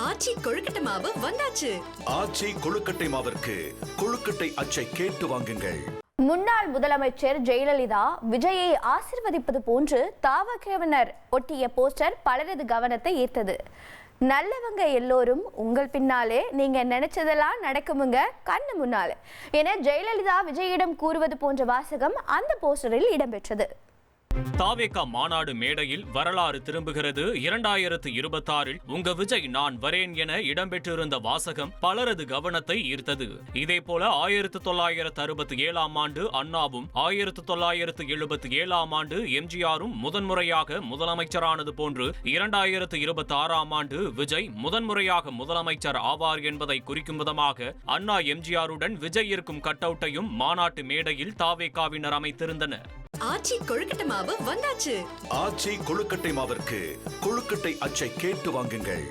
ஆச்சி கொழுக்கட்டை மாவு வந்தாச்சு. ஆச்சி கொழுக்கட்டை மாவிற்கு கொழுக்கட்டை அச்சை கேட்டு வாங்குங்கள். முன்னாள் முதலமைச்சர் ஜெயலலிதா விஜயை ஆசிர்வதிப்பது போன்று தவகவினர் ஒட்டிய போஸ்டர் பலரது கவனத்தை ஈர்த்தது. நல்லவங்க எல்லோரும் உங்கள் பின்னாலே, நீங்க நினைச்சதெல்லாம் நடக்குமுங்க கண்ணு முன்னாலே என ஜெயலலிதா விஜயிடம் கூறுவது போன்ற வாசகம் அந்த போஸ்டரில் இடம்பெற்றது. தாவேகா மாநாடு மேடையில் வரலாறு திரும்புகிறது 2026 உங்க விஜய் நான் வரேன் என இடம்பெற்றிருந்த வாசகம் பலரது கவனத்தை ஈர்த்தது. இதேபோல 1967 ஆண்டு அண்ணாவும் 1977 ஆண்டு எம்ஜிஆரும் முதன்முறையாக முதலமைச்சரானது போன்று 2026 ஆண்டு விஜய் முதன்முறையாக முதலமைச்சர் ஆவார் என்பதை குறிக்கும் விதமாக அண்ணா எம்ஜிஆருடன் விஜய் இருக்கும் கட் அவுட்டையும் மாநாட்டு மேடையில் தாவேகாவினர் அமைத்திருந்தனர். ஆச்சி கொழுக்கட்டை மாவு வந்தாச்சு. ஆச்சி கொழுக்கட்டை மாவிற்கு கொழுக்கட்டை அச்சை கேட்டு வாங்குங்கள்.